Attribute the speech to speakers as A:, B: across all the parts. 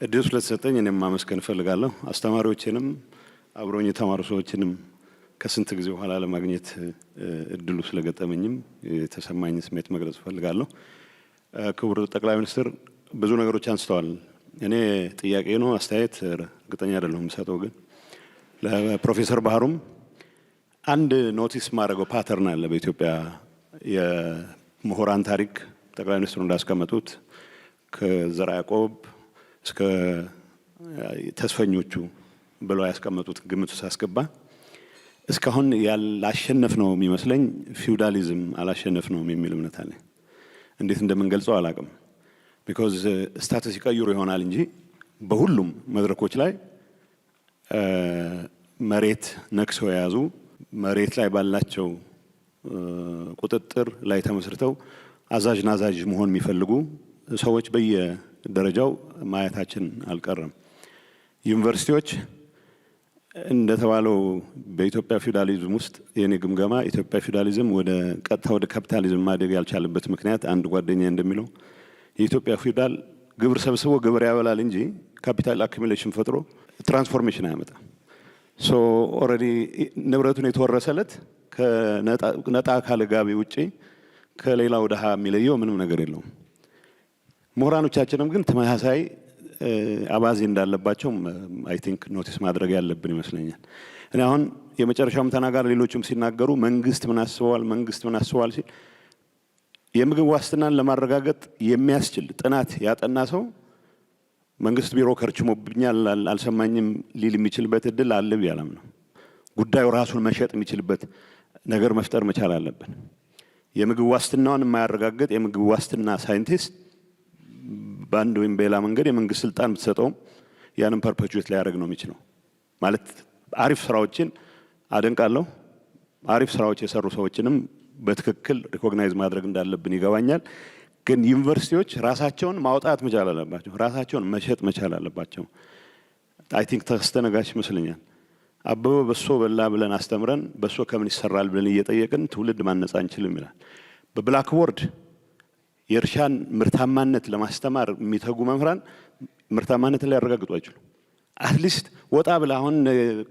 A: እድሉ ስለተሰጠኝ እኔም ማመስገን እፈልጋለሁ። አስተማሪዎችንም አብሮኝ የተማሩ ሰዎችንም ከስንት ጊዜ በኋላ ለማግኘት እድሉ ስለገጠመኝም የተሰማኝ ስሜት መግለጽ እፈልጋለሁ። ክቡር ጠቅላይ ሚኒስትር ብዙ ነገሮች አንስተዋል። እኔ ጥያቄ ነው አስተያየት እርግጠኛ አይደለሁም ሰጠው፣ ግን ለፕሮፌሰር ባህሩም አንድ ኖቲስ ማድረገው ፓተርን አለ በኢትዮጵያ የምሁራን ታሪክ። ጠቅላይ ሚኒስትሩ እንዳስቀመጡት ከዘርዓ ያዕቆብ እስከ ተስፈኞቹ ብለው ያስቀመጡት ግምት ውስጥ አስገባ እስካሁን ያላሸነፍ ነው የሚመስለኝ ፊውዳሊዝም አላሸነፍ ነው የሚል እምነት አለ። እንዴት እንደምንገልጸው አላቅም። ቢኮዝ ስታተስ ይቀይሩ ይሆናል እንጂ በሁሉም መድረኮች ላይ መሬት ነክሰው የያዙ መሬት ላይ ባላቸው ቁጥጥር ላይ ተመስርተው አዛዥ ናዛዥ መሆን የሚፈልጉ ሰዎች በየደረጃው ማየታችን አልቀረም። ዩኒቨርሲቲዎች እንደተባለው በኢትዮጵያ ፊውዳሊዝም ውስጥ የኔ ግምገማ ኢትዮጵያ ፊውዳሊዝም ወደ ቀጥታ ወደ ካፒታሊዝም ማደግ ያልቻለበት ምክንያት አንድ ጓደኛ እንደሚለው የኢትዮጵያ ፊውዳል ግብር ሰብስቦ ግብር ያበላል እንጂ ካፒታል አኩሙሌሽን ፈጥሮ ትራንስፎርሜሽን አያመጣም። ሶ ኦልሬዲ ንብረቱን የተወረሰለት ከነጣ ካለ ጋቢ ውጪ ከሌላው ድሃ የሚለየው ምንም ነገር የለውም። ምሁራኖቻችንም ግን ተመሳሳይ አባዜ እንዳለባቸው አይ ቲንክ ኖቲስ ማድረግ ያለብን ይመስለኛል። እኔ አሁን የመጨረሻውም ተናጋሪ ሌሎችም ሲናገሩ መንግስት ምን አስበዋል ሲል የምግብ ዋስትናን ለማረጋገጥ የሚያስችል ጥናት ያጠና ሰው መንግስት ቢሮ ከርችሞብኛል አልሰማኝም ሊል የሚችልበት እድል አለ ብዬ አላምንም። ጉዳዩ ራሱን መሸጥ የሚችልበት ነገር መፍጠር መቻል አለብን። የምግብ ዋስትናውን የማያረጋግጥ የምግብ ዋስትና ሳይንቲስት በአንድ ወይም በሌላ መንገድ የመንግስት ስልጣን ብትሰጠውም ያንን ፐርፔቹዌት ሊያደርግ ነው የሚችለው። ማለት አሪፍ ስራዎችን አደንቃለሁ። አሪፍ ስራዎች የሰሩ ሰዎችንም በትክክል ሪኮግናይዝ ማድረግ እንዳለብን ይገባኛል። ግን ዩኒቨርሲቲዎች ራሳቸውን ማውጣት መቻል አለባቸው። ራሳቸውን መሸጥ መቻል አለባቸው። አይ ቲንክ ተስተነጋሽ ይመስለኛል። አበበ በሶ በላ ብለን አስተምረን በሶ ከምን ይሰራል ብለን እየጠየቅን ትውልድ ማነጽ አንችልም ይላል። በብላክቦርድ የእርሻን ምርታማነት ለማስተማር የሚተጉ መምህራን ምርታማነትን ሊያረጋግጡ አይችሉም። አትሊስት ወጣ ብለ አሁን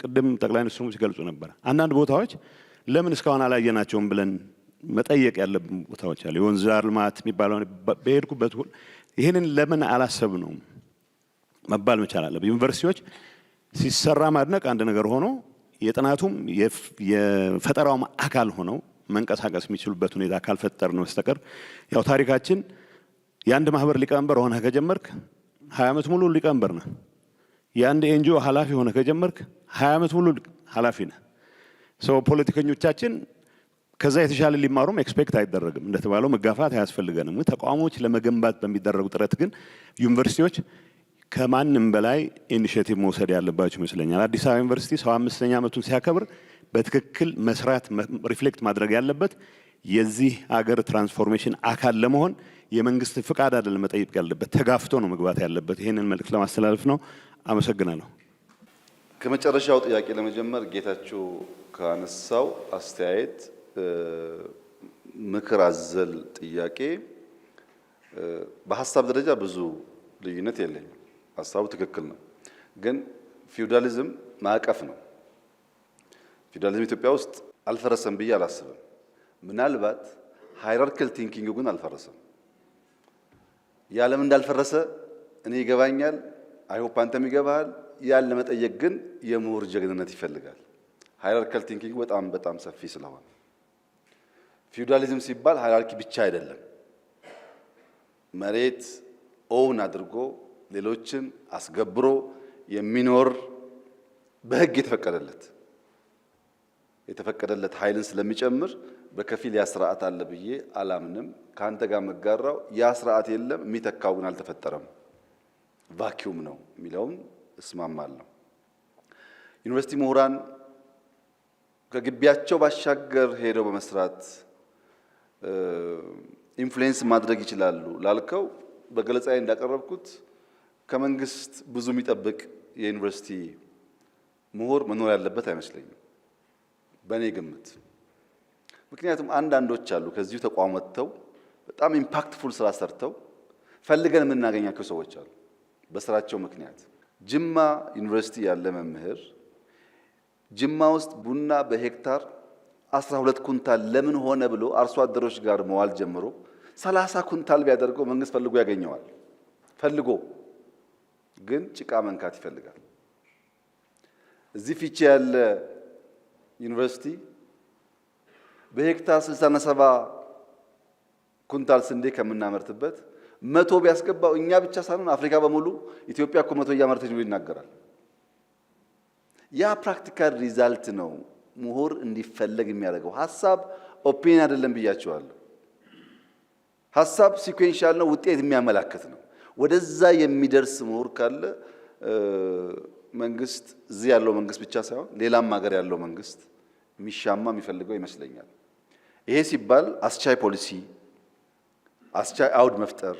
A: ቅድም ጠቅላይ ሚኒስትሩ ሲገልጹ ነበር አንዳንድ ቦታዎች ለምን እስካሁን አላየናቸውም ብለን መጠየቅ ያለብን ቦታዎች አሉ። የወንዝ ዳር ልማት የሚባለው በሄድኩበት ሁሉ ይሄንን ለምን አላሰብነውም መባል መቻል አለበት። ዩኒቨርሲቲዎች ሲሰራ ማድነቅ አንድ ነገር ሆኖ የጥናቱም የፈጠራውም አካል ሆነው መንቀሳቀስ የሚችሉበት ሁኔታ ካልፈጠርን በስተቀር ያው ታሪካችን የአንድ ማህበር ሊቀመንበር ሆነ ከጀመርክ 20 ዓመት ሙሉ ሊቀመንበር ነህ። የአንድ ኤንጂኦ ኃላፊ ሆነ ከጀመርክ 20 ዓመት ሙሉ ኃላፊ ነህ። ሰው ፖለቲከኞቻችን ከዛ የተሻለ ሊማሩም ኤክስፔክት አይደረግም። እንደተባለው መጋፋት አያስፈልገንም። ተቋሞች ለመገንባት በሚደረጉ ጥረት ግን ዩኒቨርሲቲዎች ከማንም በላይ ኢኒሼቲቭ መውሰድ ያለባቸው ይመስለኛል። አዲስ አበባ ዩኒቨርሲቲ 75ኛ ዓመቱን ሲያከብር በትክክል መስራት ሪፍሌክት ማድረግ ያለበት የዚህ አገር ትራንስፎርሜሽን አካል ለመሆን የመንግስት ፍቃድ አይደለም መጠየቅ ያለበት፣ ተጋፍቶ ነው መግባት ያለበት። ይሄንን መልእክት ለማስተላለፍ ነው። አመሰግናለሁ።
B: ከመጨረሻው ጥያቄ ለመጀመር ጌታቸው ካነሳው አስተያየት ምክር አዘል ጥያቄ በሐሳብ ደረጃ ብዙ ልዩነት የለኝም። ሐሳቡ ትክክል ነው። ግን ፊውዳሊዝም ማዕቀፍ ነው። ፊውዳሊዝም ኢትዮጵያ ውስጥ አልፈረሰም ብዬ አላስብም። ምናልባት ሃይራርኪካል ቲንኪንግ ግን አልፈረሰም። ያለም እንዳልፈረሰ እኔ ይገባኛል። አይሆፕ አንተም ይገባሃል። ያን ለመጠየቅ ግን የምሁር ጀግንነት ይፈልጋል። ሃይራርኪካል ቲንኪንግ በጣም ሰፊ ስለሆነ ፊውዳሊዝም ሲባል ሃይራርኪ ብቻ አይደለም። መሬት ኦውን አድርጎ ሌሎችን አስገብሮ የሚኖር በህግ የተፈቀደለት ኃይልን ስለሚጨምር በከፊል ያ ስርዓት አለ ብዬ አላምንም። ካንተ ጋር መጋራው ያ ስርዓት የለም፣ የሚተካው ግን አልተፈጠረም፣ ቫኪዩም ነው የሚለውን እስማማለሁ። ዩኒቨርሲቲ ምሁራን ከግቢያቸው ባሻገር ሄደው በመስራት ኢንፍሉዌንስ ማድረግ ይችላሉ ላልከው በገለጻዬ እንዳቀረብኩት ከመንግስት ብዙ የሚጠብቅ የዩኒቨርሲቲ ምሁር መኖር ያለበት አይመስለኝም በእኔ ግምት። ምክንያቱም አንዳንዶች አሉ ከዚሁ ተቋም ወጥተው በጣም ኢምፓክትፉል ስራ ሰርተው ፈልገን የምናገኛቸው ሰዎች አሉ። በስራቸው ምክንያት። ጅማ ዩኒቨርሲቲ ያለ መምህር ጅማ ውስጥ ቡና በሄክታር 12 ኩንታል ለምን ሆነ ብሎ አርሶ አደሮች ጋር መዋል ጀምሮ 30 ኩንታል ቢያደርገው መንግስት ፈልጎ ያገኘዋል። ፈልጎ ግን ጭቃ መንካት ይፈልጋል። እዚህ ፊቼ ያለ ዩኒቨርሲቲ በሄክታር 67 ኩንታል ስንዴ ከምናመርትበት 100 ቢያስገባው እኛ ብቻ ሳይሆን አፍሪካ በሙሉ ኢትዮጵያ እኮ 100 እያመረተች ነው ይናገራል። ያ ፕራክቲካል ሪዛልት ነው ምሁር እንዲፈለግ የሚያደርገው። ሐሳብ ኦፒኒየን አይደለም ብያቸዋለሁ። ሐሳብ ሲኩዌንሻል ነው፣ ውጤት የሚያመላክት ነው። ወደዛ የሚደርስ ምሁር ካለ መንግስት እዚህ ያለው መንግስት ብቻ ሳይሆን ሌላም ሀገር ያለው መንግስት የሚሻማ የሚፈልገው ይመስለኛል። ይሄ ሲባል አስቻይ ፖሊሲ፣ አስቻይ አውድ መፍጠር፣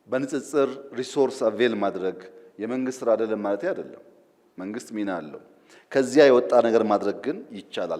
B: በንጽጽር ሪሶርስ አቬል ማድረግ የመንግስት ስራ አይደለም ማለት አይደለም። መንግስት ሚና አለው። ከዚያ የወጣ ነገር ማድረግ ግን ይቻላል።